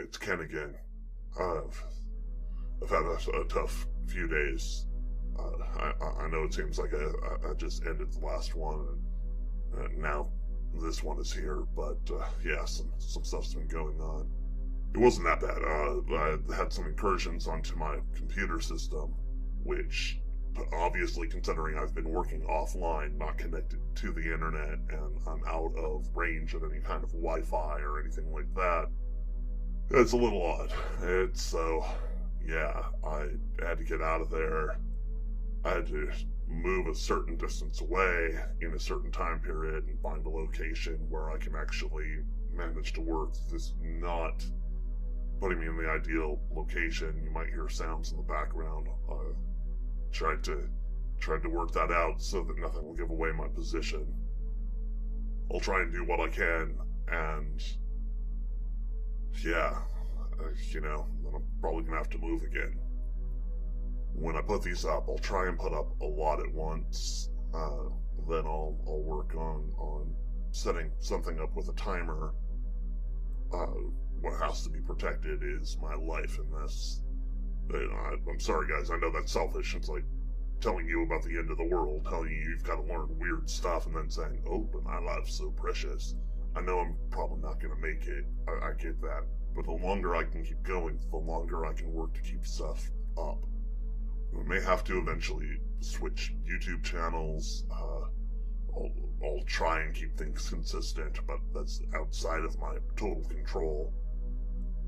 it's Ken again. I've had a tough few days. I know it seems like I just ended the last one, and now this one is here, but yeah, some stuff's been going on. It wasn't that bad. I had some incursions onto my computer system, which, obviously, considering I've been working offline, not connected to the internet, and I'm out of range of any kind of Wi-Fi or anything like that, it's a little odd. Yeah, I had to get out of there. I had to move a certain distance away in a certain time period and find a location where I can actually manage to work. This is not putting me in the ideal location. You might hear sounds in the background. Tried to work that out so that nothing will give away my position. I'll try and do what I can, and yeah, then I'm probably gonna have to move again. When I put these up, I'll try and put up a lot at once. Then I'll work on setting something up with a timer. What has to be protected is my life in this. I'm sorry, guys. I know that's selfish. It's like telling you about the end of the world, telling you you've got to learn weird stuff, and then saying, "Oh, but my life's so precious." I know I'm probably not going to make it. I get that. But the longer I can keep going, the longer I can work to keep stuff up. We may have to eventually switch YouTube channels. I'll try and keep things consistent, but that's outside of my total control.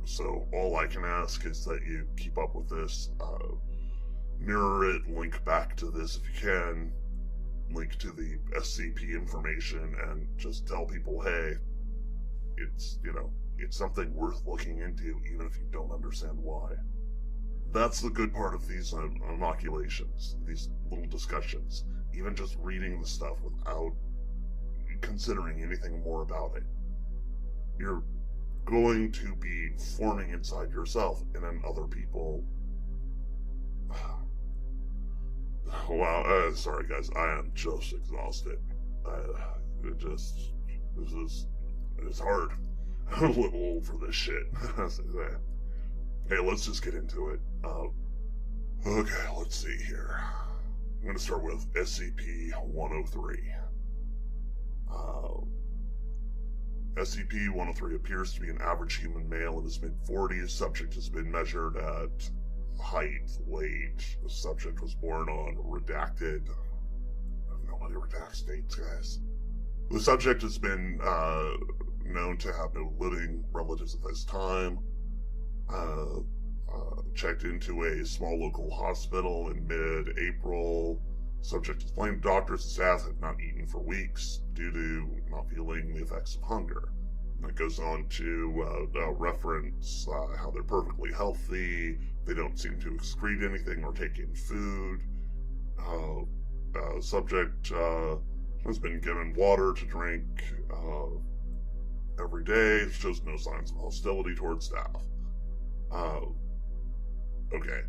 So all I can ask is that you keep up with this, mirror it, link back to this if you can, link to the SCP information, and just tell people, hey, it's something worth looking into, even if you don't understand why. That's the good part of these inoculations, these little discussions. Even just reading the stuff without considering anything more about it. You're going to be forming inside yourself, and then other people... Wow, sorry guys, I am just exhausted. It's hard. I'm a little old for this shit. Hey, let's just get into it. Okay, let's see here. I'm gonna start with SCP-103. SCP-103 appears to be an average human male in his mid-40s. Subject has been measured at height, weight. The subject was born on redacted. Nobody redacts dates, guys. The subject has been known to have no living relatives at this time. Checked into a small local hospital in mid-April. Subject explained to doctors and staff had not eaten for weeks due to not feeling the effects of hunger. And it goes on to reference how they're perfectly healthy, they don't seem to excrete anything or take in food. Subject has been given water to drink every day, shows no signs of hostility towards staff. Okay.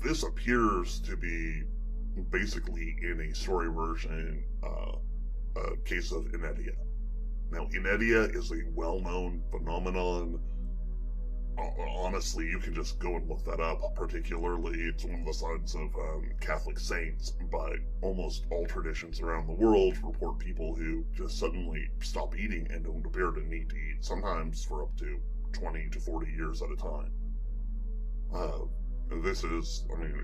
This appears to be basically in a story version, a case of inedia. Now, inedia is a well-known phenomenon. Honestly, you can just go and look that up. Particularly, it's one of the signs of Catholic saints, but almost all traditions around the world report people who just suddenly stop eating and don't appear to need to eat, sometimes for up to 20 to 40 years at a time.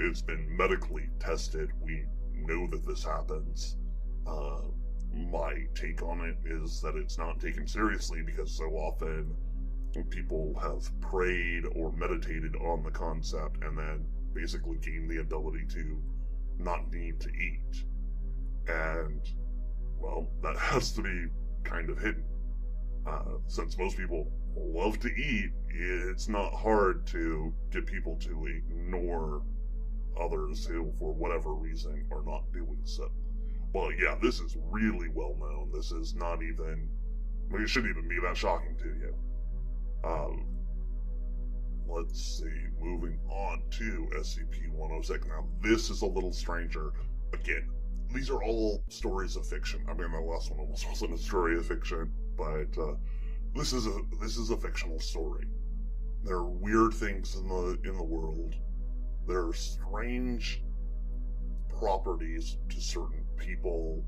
It's been medically tested. We know that this happens. My take on it is that it's not taken seriously because so often people have prayed or meditated on the concept and then basically gained the ability to not need to eat. And, well, that has to be kind of hidden. Since most people love to eat, it's not hard to get people to ignore others who, for whatever reason, are not doing so. Well, yeah, this is really well known. This is not even... it shouldn't even be that shocking to you. Let's see, moving on to SCP-106. Now, this is a little stranger. Again, these are all stories of fiction. I mean, the last one almost wasn't a story of fiction, but this is a fictional story. There are weird things in the world. There are strange properties to certain people,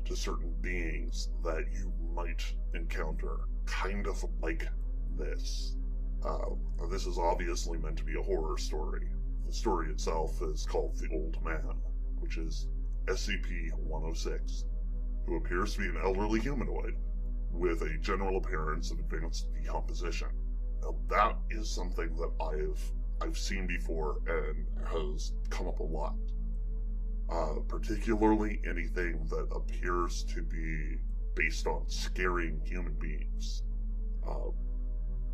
to certain beings that you might encounter, kind of like this. This is obviously meant to be a horror story. The story itself is called The Old Man, which is SCP-106, who appears to be an elderly humanoid with a general appearance of advanced decomposition. Now, that is something that I've seen before and has come up a lot. Particularly anything that appears to be based on scaring human beings. Now,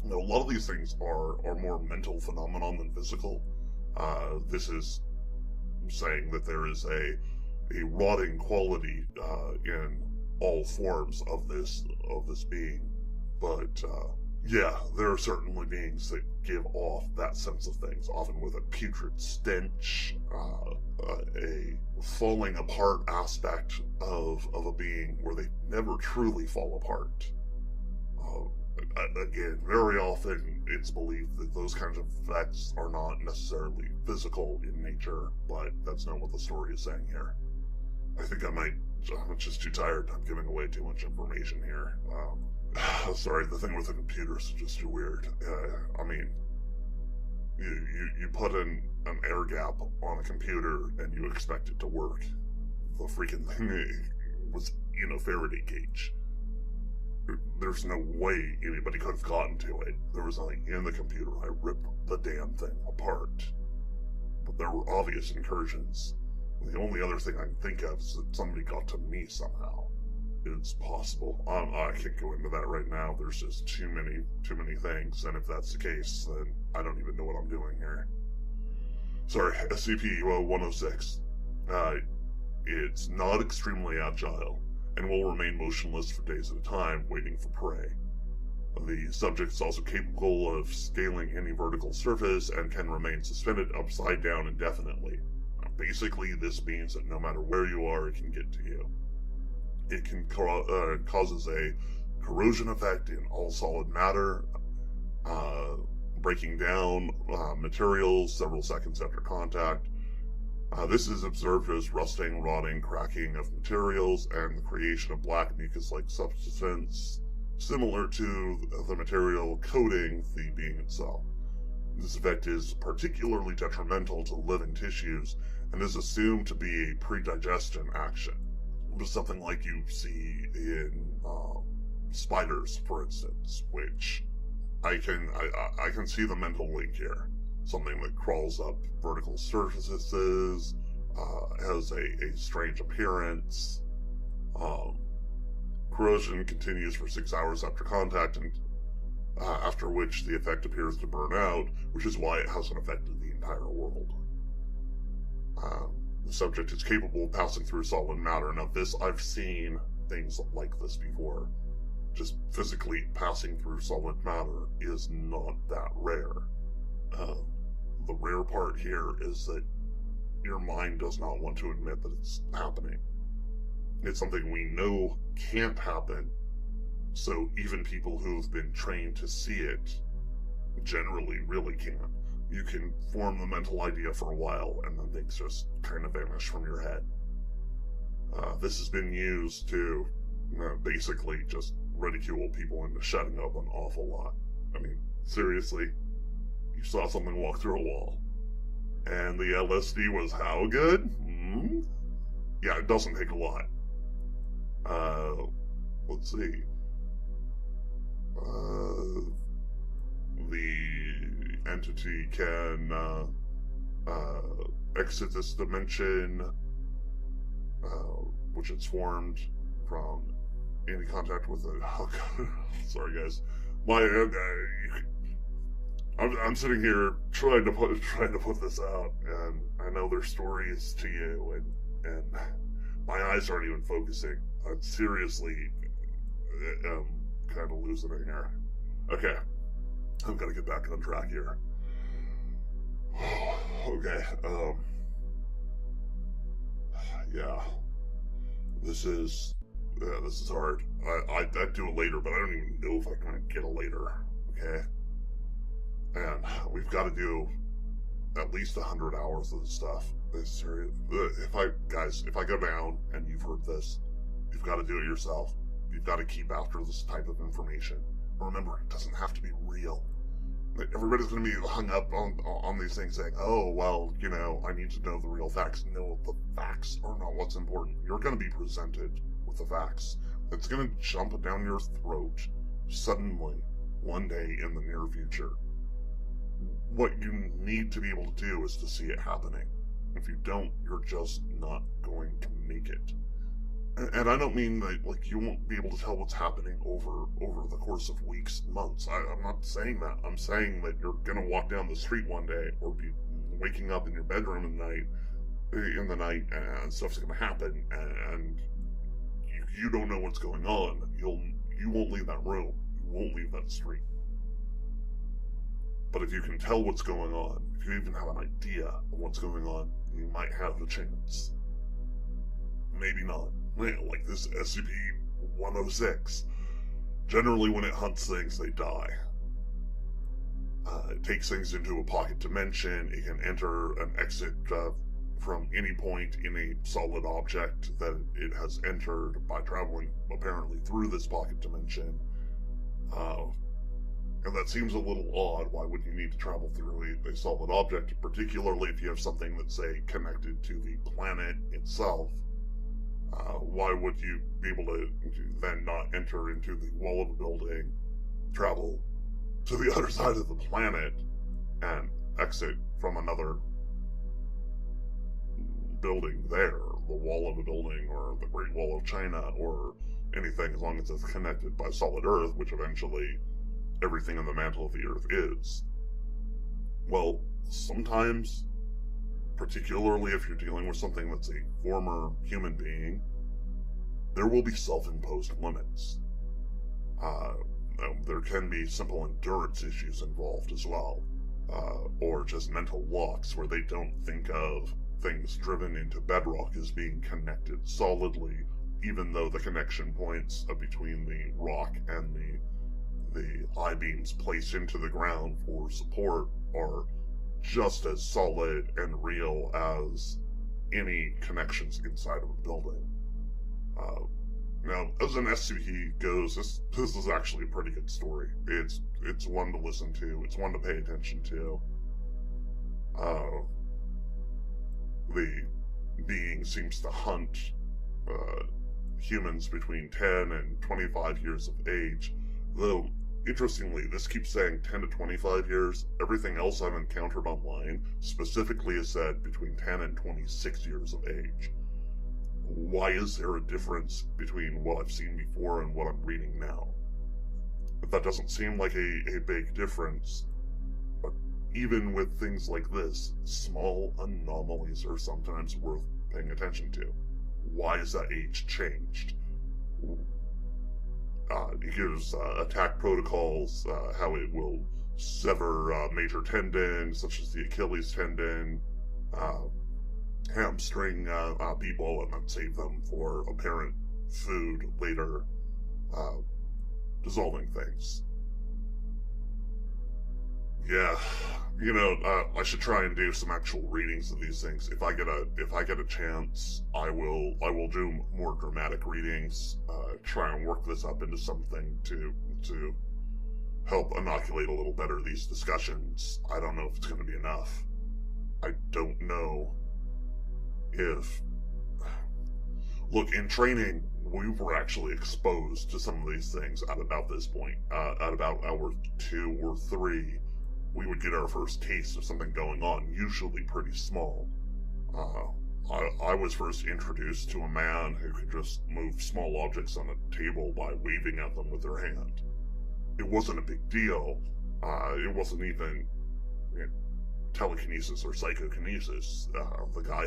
a lot of these things are more mental phenomenon than physical. This is saying that there is a rotting quality in all forms of this being, but yeah, there are certainly beings that give off that sense of things, often with a putrid stench, a falling apart aspect of a being where they never truly fall apart. Again, very often it's believed that those kinds of effects are not necessarily physical in nature, but that's not what the story is saying here. I think I'm just too tired. I'm giving away too much information here. Sorry, the thing with the computers is just too weird. I mean, you put in an air gap on a computer and you expect it to work. The freaking thing was in a Faraday cage. There's no way anybody could have gotten to it. There was nothing in the computer. I ripped the damn thing apart. But there were obvious incursions. The only other thing I can think of is that somebody got to me somehow. It's possible. I can't go into that right now. There's just too many things, and if that's the case, then I don't even know what I'm doing here. Sorry, SCP-106. It's not extremely agile, and will remain motionless for days at a time, waiting for prey. The subject is also capable of scaling any vertical surface and can remain suspended upside down indefinitely. Basically, this means that no matter where you are, it can get to you. It can causes a corrosion effect in all solid matter, breaking down materials several seconds after contact. This is observed as rusting, rotting, cracking of materials, and the creation of black mucus-like substance, similar to the material coating the being itself. This effect is particularly detrimental to living tissues, and is assumed to be a pre-digestion action. Something like you see in spiders, for instance, which I can see the mental link here. Something that crawls up vertical surfaces, has a strange appearance. Corrosion continues for 6 hours after contact, and after which the effect appears to burn out, which is why it hasn't affected the entire world. The subject is capable of passing through solid matter. Now, I've seen things like this before. Just physically passing through solid matter is not that rare. The rare part here is that your mind does not want to admit that it's happening. It's something we know can't happen, so even people who've been trained to see it generally really can't. You can form the mental idea for a while, and then things just kind of vanish from your head. This has been used to basically just ridicule people into shutting up an awful lot. I mean, seriously, you saw someone walk through a wall, and the LSD was how good? Yeah, it doesn't take a lot. Let's see. The entity can exit this dimension, which it's formed from any contact with it. Oh, God. Sorry, guys. I'm sitting here trying to put this out, and I know there's stories to you, and my eyes aren't even focusing. I'm seriously kind of losing it here. Okay, I've got to get back on track here. Okay, yeah, this is Yeah, this is hard. I'd do it later, but I don't even know if I can get it later. Okay? And we've got to do at least 100 hours of this stuff. If I go down and you've heard this, you've got to do it yourself. You've got to keep after this type of information. Remember, it doesn't have to be real. Everybody's going to be hung up on these things saying, oh, well, I need to know the real facts. No, the facts are not what's important. You're going to be presented with the facts. It's going to jump down your throat suddenly one day in the near future. What you need to be able to do is to see it happening. If you don't, you're just not going to make it. And I don't mean that, you won't be able to tell what's happening over the course of weeks, months. I'm not saying that. I'm saying that you're gonna walk down the street one day, or be waking up in your bedroom in the night, and stuff's gonna happen, and you don't know what's going on. You won't leave that room. You won't leave that street. But if you can tell what's going on, if you even have an idea of what's going on, you might have a chance. Maybe not. Like this SCP-106. Generally, when it hunts things, they die. It takes things into a pocket dimension. It can enter and exit from any point in a solid object that it has entered by traveling, apparently, through this pocket dimension. And that seems a little odd. Why would you need to travel through a solid object, particularly if you have something that's, say, connected to the planet itself? Why would you be able to then not enter into the wall of a building, travel to the other side of the planet, and exit from another building there? The wall of a building, or the Great Wall of China, or anything, as long as it's connected by solid Earth, which eventually everything in the mantle of the Earth is. Well, sometimes, particularly if you're dealing with something that's a former human being, there will be self-imposed limits. There can be simple endurance issues involved as well, or just mental locks where they don't think of things driven into bedrock as being connected solidly, even though the connection points between the rock and the I-beams placed into the ground for support are just as solid and real as any connections inside of a building. Now, as an SCP goes, this is actually a pretty good story. It's one to listen to. It's one to pay attention to. The being seems to hunt humans between 10 and 25 years of age, though interestingly, this keeps saying 10 to 25 years. Everything else I've encountered online specifically has said between 10 and 26 years of age. Why is there a difference between what I've seen before and what I'm reading now? That doesn't seem like a big difference, but even with things like this, small anomalies are sometimes worth paying attention to. Why is that age changed? It gives attack protocols, how it will sever major tendons, such as the Achilles tendon, hamstring people, and then save them for apparent food later, dissolving things. Yeah, I should try and do some actual readings of these things. If I get a chance, I will do more dramatic readings. Try and work this up into something to help inoculate a little better these discussions. I don't know if it's going to be enough. I don't know if... Look, in training, we were actually exposed to some of these things at about this point. At about hour 2 or 3, we would get our first taste of something going on, usually pretty small. I was first introduced to a man who could just move small objects on a table by waving at them with their hand. It wasn't a big deal. It wasn't even telekinesis or psychokinesis. The guy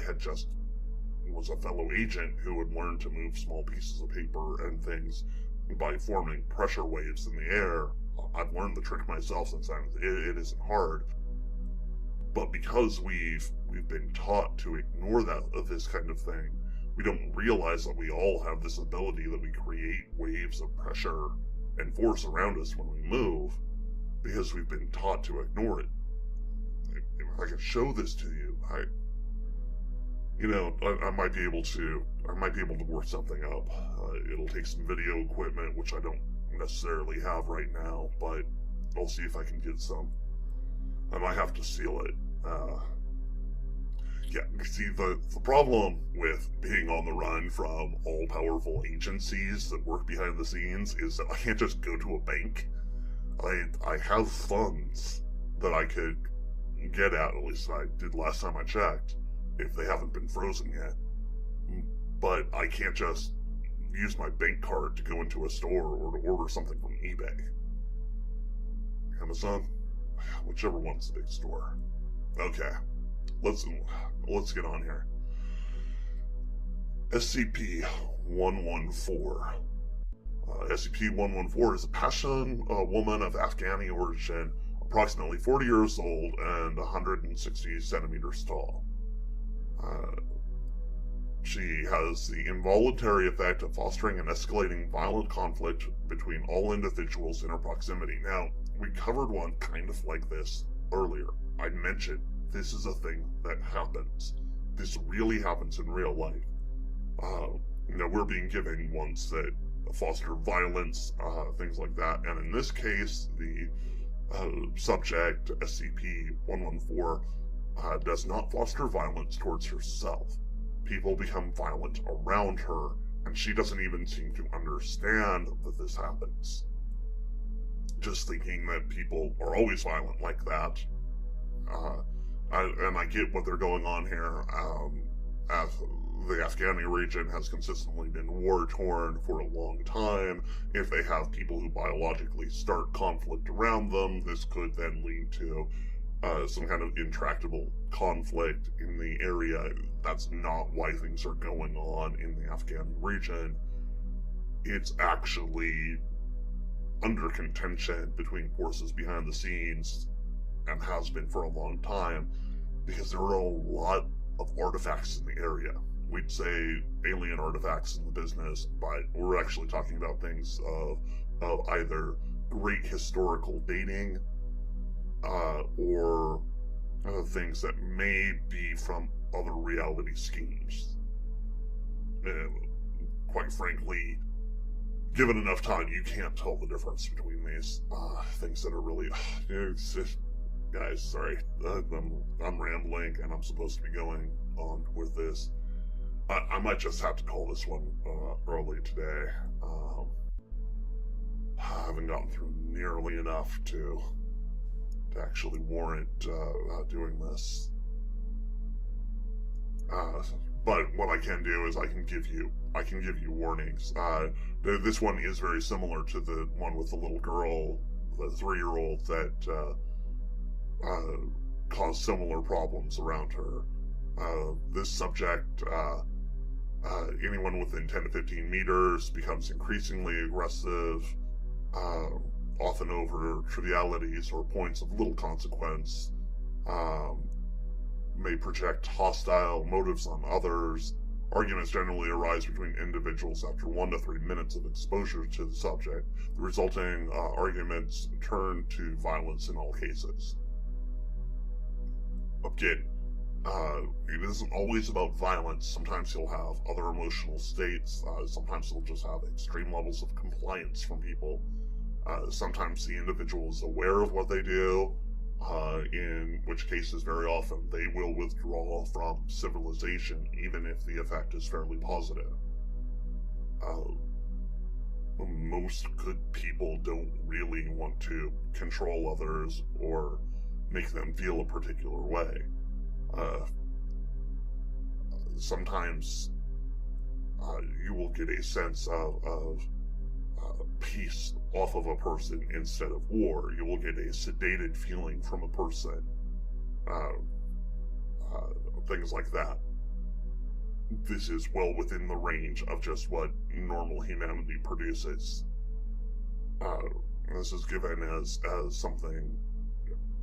was a fellow agent who had learned to move small pieces of paper and things by forming pressure waves in the air. I've learned the trick myself since then. It isn't hard. But because we've been taught to ignore this kind of thing, We don't realize that we all have this ability that we create waves of pressure and force around us when we move, because we've been taught to ignore it. If I could show this to you, I might be able to work something up. It'll take some video equipment, which I don't necessarily have right now, but I'll see if I can get some. I might have to seal it. See, the problem with being on the run from all-powerful agencies that work behind the scenes is that I can't just go to a bank. I have funds that I could get at least I did last time I checked, if they haven't been frozen yet. But I can't just use my bank card to go into a store or to order something from eBay. Amazon? Whichever one's the big store. Okay. Let's get on here. SCP-114. SCP-114 is a Pashtun woman of Afghani origin, approximately 40 years old and 160 centimeters tall. She has the involuntary effect of fostering and escalating violent conflict between all individuals in her proximity. Now, we covered one kind of like this earlier. I mentioned this is a thing that happens. This really happens in real life. We're being given ones that foster violence, things like that. And in this case, the subject, SCP-114, does not foster violence towards herself. People become violent around her, and she doesn't even seem to understand that this happens. Just thinking that people are always violent like that. And I get what they're going on here. The Afghani region has consistently been war-torn for a long time. If they have people who biologically start conflict around them, this could then lead to some kind of intractable conflict in the area. That's not why things are going on in the Afghani region. It's actually under contention between forces behind the scenes, and has been for a long time, because there are a lot of artifacts in the area. We'd say alien artifacts in the business, but we're actually talking about things of either great historical dating, or things that may be from other reality schemes. And quite frankly, given enough time, you can't tell the difference between these things that are really... Guys, sorry, I'm rambling, and I'm supposed to be going on with this. I might just have to call this one early today. I haven't gotten through nearly enough to actually warrant doing this. But what I can do is I can give you warnings. This one is very similar to the one with the little girl, the 3-year-old that caused similar problems around her. This subject, anyone within 10 to 15 meters, becomes increasingly aggressive, often over trivialities or points of little consequence, may project hostile motives on others. Arguments generally arise between individuals after 1 to 3 minutes of exposure to the subject. The resulting arguments turn to violence in all cases. Again, it isn't always about violence. Sometimes you'll have other emotional states. Sometimes you'll just have extreme levels of compliance from people. Sometimes the individual is aware of what they do, in which cases very often they will withdraw from civilization, even if the effect is fairly positive. Most good people don't really want to control others or make them feel a particular way. Sometimes you will get a sense of peace off of a person instead of war. You will get a sedated feeling from a person. Things like that. This is well within the range of just what normal humanity produces. This is given as something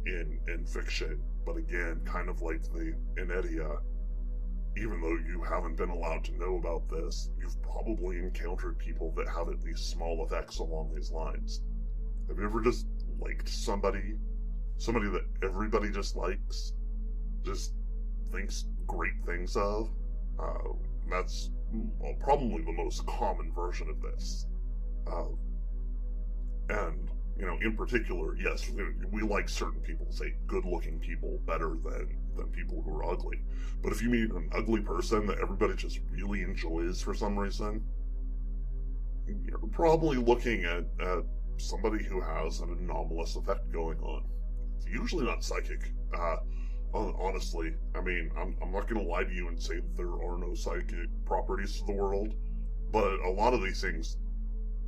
in fiction, but again, kind of like the Inedia, even though you haven't been allowed to know about this, you've probably encountered people that have at least small effects along these lines. Have you ever just liked somebody that everybody just likes, just thinks great things of? That's probably the most common version of this. And, in particular, yes, we like certain people, say good-looking people, better than people who are ugly. But if you meet an ugly person that everybody just really enjoys for some reason, you're probably looking at somebody who has an anomalous effect going on. It's usually not psychic. Honestly, I mean, I'm not going to lie to you and say that there are no psychic properties to the world, but a lot of these things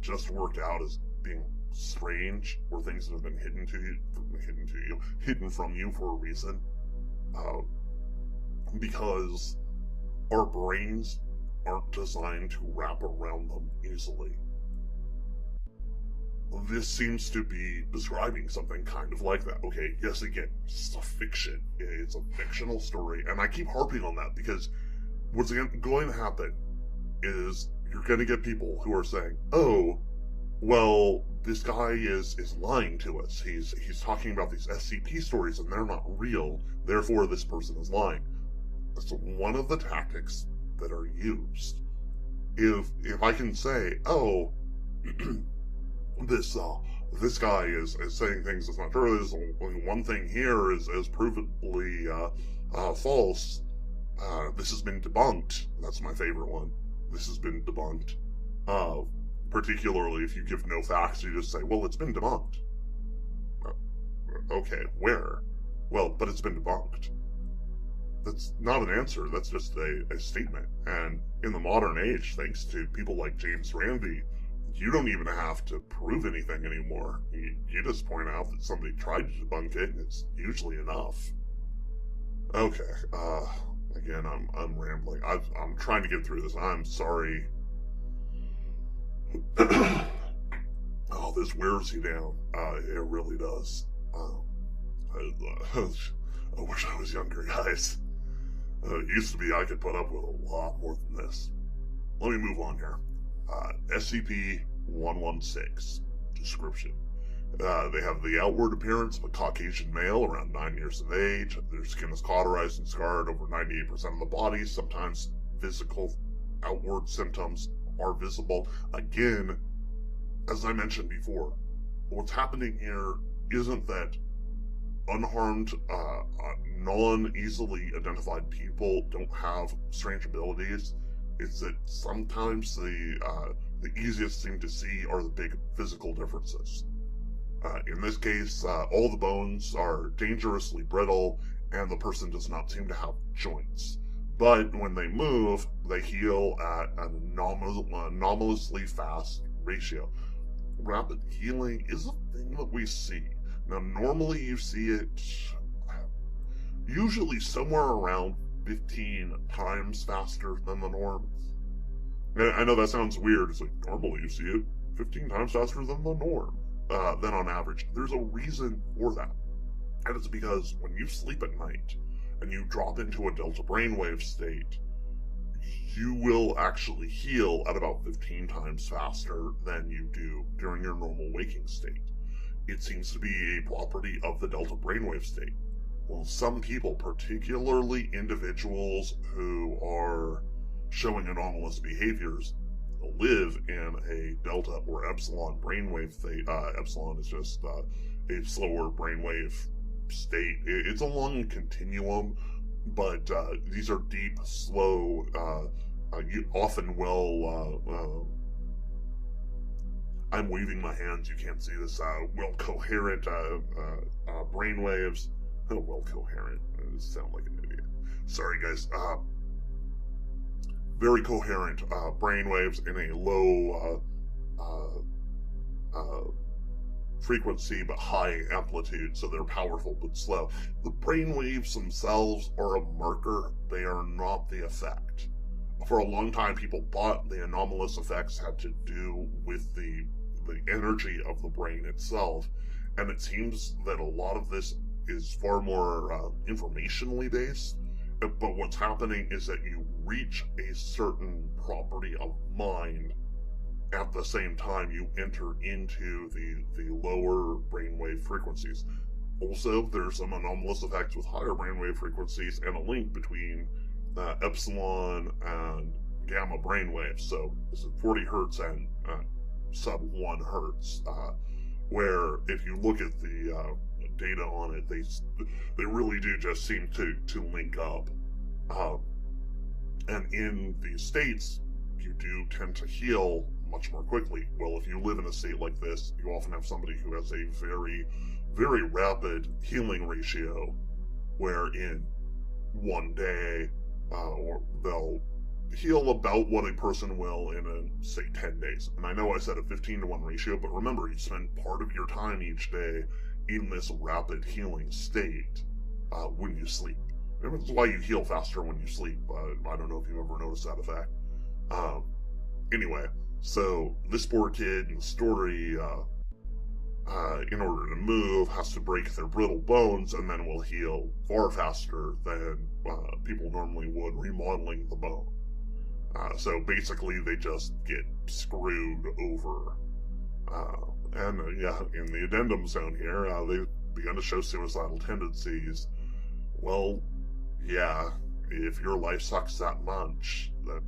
just work out as being strange, or things that have been hidden from you for a reason. Because our brains aren't designed to wrap around them easily. This seems to be describing something kind of like that. Okay, yes, again, it's a fiction. It's a fictional story, and I keep harping on that because what's going to happen is you're going to get people who are saying, oh, well, this guy is lying to us. He's talking about these SCP stories and they're not real, therefore this person is lying. That's one of the tactics that are used. If I can say, oh, this guy is saying things that's not true, there's only one thing here is provably false, this has been debunked. That's my favorite one. This has been debunked. Particularly if you give no facts, you just say, well, it's been debunked. Okay, where? Well, but it's been debunked. That's not an answer, that's just a statement. And in the modern age, thanks to people like James Randi, you don't even have to prove anything anymore. You just point out that somebody tried to debunk it, and it's usually enough. Okay, again, I'm rambling. I'm trying to get through this. I'm sorry. Oh, this wears you down. It really does. I wish I was younger, guys. It used to be I could put up with a lot more than this. Let me move on here. SCP-116. Description. They have the outward appearance of a Caucasian male around 9 years of age. Their skin is cauterized and scarred over 98% of the body. Sometimes physical outward symptoms are visible. Again, as I mentioned before, what's happening here isn't that unharmed, non-easily identified people don't have strange abilities. It's that sometimes the easiest thing to see are the big physical differences. In this case, all the bones are dangerously brittle, and the person does not seem to have joints. But when they move, they heal at an anomalously fast ratio. Rapid healing is a thing that we see. Now, normally you see it usually somewhere around 15 times faster than the norm. I know that sounds weird. It's like, normally you see it 15 times faster than the norm, than on average. There's a reason for that. And it's because when you sleep at night, and you drop into a delta brainwave state, you will actually heal at about 15 times faster than you do during your normal waking state. It seems to be a property of the delta brainwave state. Well, some people, particularly individuals who are showing anomalous behaviors, live in a delta or epsilon brainwave state. Epsilon is just a slower brainwave state. It's a long continuum, but these are deep, slow, often I'm waving my hands, you can't see this, well-coherent brainwaves. Oh, well-coherent. I sound like an idiot. Sorry, guys. Very coherent brainwaves in a low frequency but high amplitude, so they're powerful but slow. The brainwaves themselves are a marker, they are not the effect. For a long time, people thought the anomalous effects had to do with the energy of the brain itself, and it seems that a lot of this is far more informationally based, but what's happening is that you reach a certain property of mind at the same time you enter into the lower brainwave frequencies. Also, there's some anomalous effects with higher brainwave frequencies and a link between epsilon and gamma brainwaves. So this is 40 hertz and sub 1 hertz, where if you look at the data on it, they really do just seem to link up. And in these states, you do tend to heal much more quickly. Well, if you live in a state like this, you often have somebody who has a very, very rapid healing ratio, where in one day, or they'll heal about what a person will in, say, 10 days. And I know I said a 15-to-1 ratio, but remember, you spend part of your time each day in this rapid healing state when you sleep. That's why you heal faster when you sleep. I don't know if you've ever noticed that effect. Anyway, so this poor kid in the story, in order to move, has to break their brittle bones and then will heal far faster than people normally would remodeling the bone. So basically they just get screwed over. And yeah, in the addendum zone here, they've begun to show suicidal tendencies. Well, yeah, if your life sucks that much, that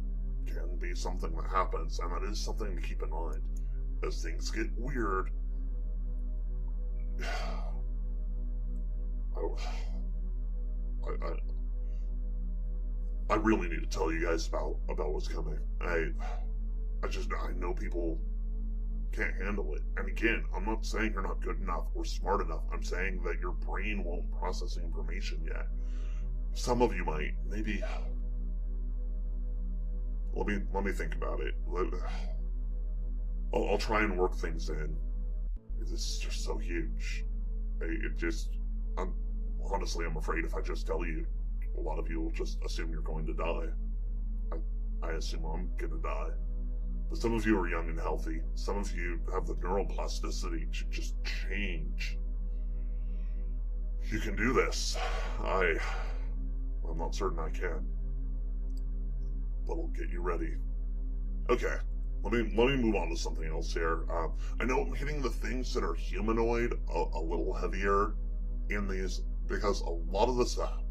can be something that happens, and that is something to keep in mind. As things get weird, I really need to tell you guys about what's coming. I know people can't handle it. And again, I'm not saying you're not good enough or smart enough. I'm saying that your brain won't process information yet. Some of you might. Maybe. Let me think about it. I'll try and work things in. This is just so huge. Honestly, I'm afraid if I just tell you, a lot of you will just assume you're going to die. I assume I'm gonna die. But some of you are young and healthy. Some of you have the neuroplasticity to just change. You can do this. I'm not certain I can. But I'll get you ready. Okay, let me move on to something else here. I know I'm hitting the things that are humanoid a little heavier in these, because a lot of the stuff,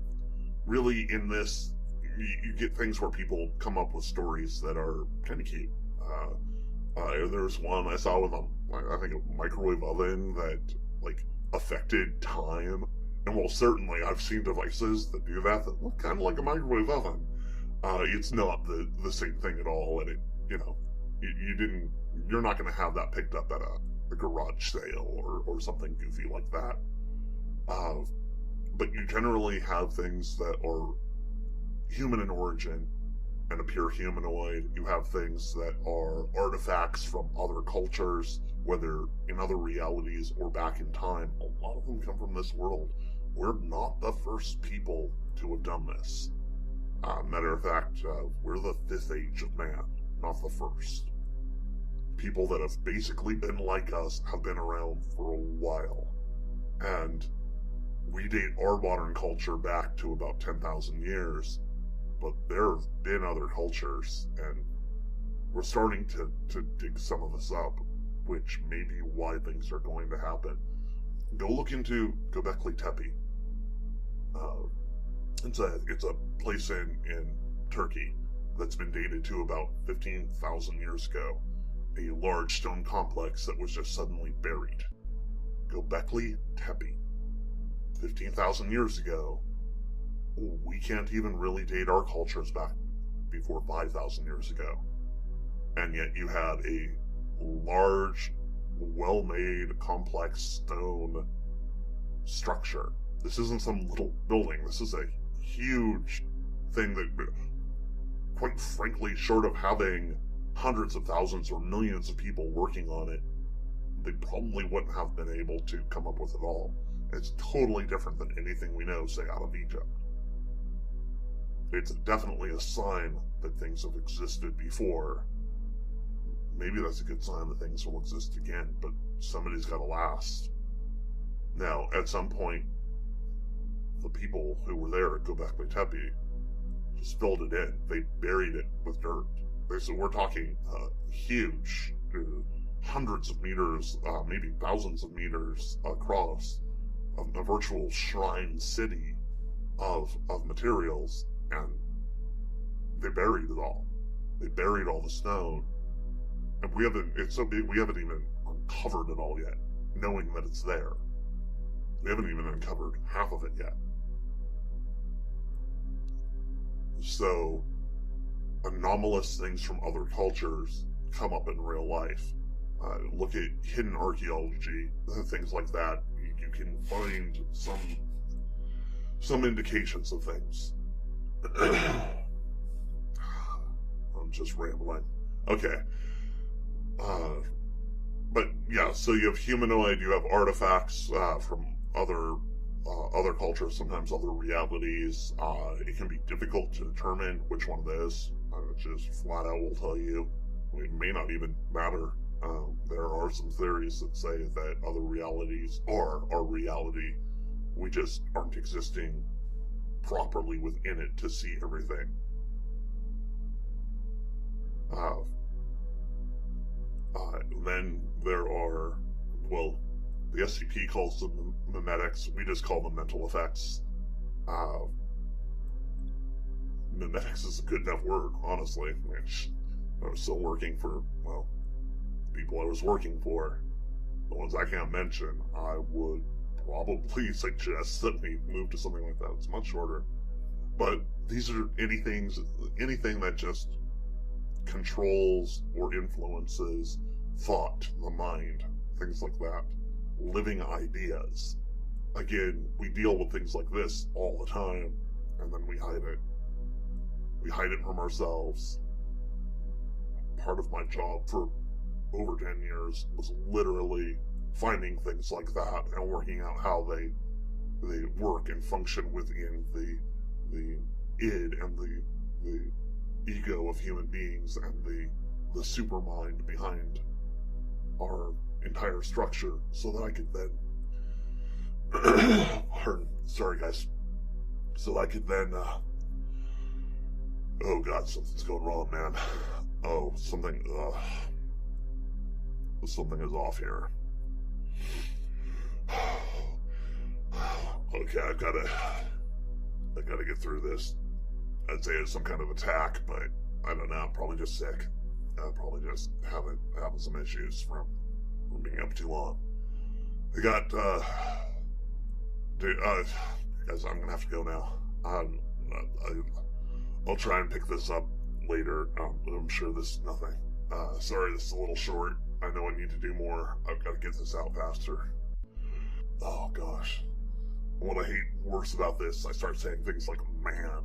really in this, you get things where people come up with stories that are kind of cute. There's one I saw with I think a microwave oven that, like, affected time. And while certainly I've seen devices that do that look kind of like a microwave oven, it's not the same thing at all, and you're not going to have that picked up at a garage sale or something goofy like that. But you generally have things that are human in origin and appear humanoid. You have things that are artifacts from other cultures, whether in other realities or back in time. A lot of them come from this world. We're not the first people to have done this. Matter of fact, we're the 5th age of man, not the first. People that have basically been like us have been around for a while. And we date our modern culture back to about 10,000 years, but there have been other cultures, and we're starting to dig some of this up, which may be why things are going to happen. Go look into Göbekli Tepe. It's a place in Turkey that's been dated to about 15,000 years ago. A large stone complex that was just suddenly buried. Göbekli Tepe. 15,000 years ago. We can't even really date our cultures back before 5,000 years ago. And yet you had a large, well-made, complex stone structure. This isn't some little building. This is a huge thing that, quite frankly, short of having hundreds of thousands or millions of people working on it, they probably wouldn't have been able to come up with it all. It's totally different than anything we know, say, out of Egypt. It's definitely a sign that things have existed before. Maybe that's a good sign that things will exist again, but somebody's got to last. Now, at some point, the people who were there at Göbekli Tepe just filled it in. They buried it with dirt. So we're talking huge, hundreds of meters, maybe thousands of meters across, a virtual shrine city of materials, and they buried it all. They buried all the stone, and it's so big we haven't even uncovered it all yet, knowing that it's there. We haven't even uncovered half of it yet. So, anomalous things from other cultures come up in real life. Look at hidden archaeology, things like that. You can find some indications of things. I'm just rambling. Okay. But yeah, so you have humanoid, you have artifacts from other cultures, sometimes other realities. It can be difficult to determine which one it is. Just flat out will tell you. It may not even matter. There are some theories that say that other realities are our reality. We just aren't existing properly within it to see everything. Then there are, well, the SCP calls them memetics. We just call them mental effects. Memetics is a good enough word, honestly. I was still working for, well, the people I was working for. The ones I can't mention, I would probably suggest that we move to something like that. It's much shorter. But these are anything that just controls or influences thought, the mind, things like that. Living ideas. Again, we deal with things like this all the time, and then we hide it. We hide it from ourselves. Part of my job for over 10 years was literally finding things like that and working out how they work and function within the id and the ego of human beings and the supermind behind our entire structure, so that I could then sorry guys, so I could then oh god, something's going wrong, man. Oh, something is off here. Okay, I gotta get through this. I'd say it's some kind of attack, but I don't know, I'm probably just sick. Probably just having some issues from being up too long. I got, guys, I'm gonna have to go now. I'll try and pick this up later. I'm sure this is nothing. Sorry, this is a little short. I know I need to do more. I've got to get this out faster. Oh gosh. What I hate worse about this, I start saying things like man.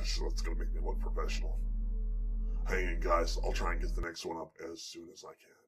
So it's gonna make me look professional. Hang in, guys. I'll try and get the next one up as soon as I can.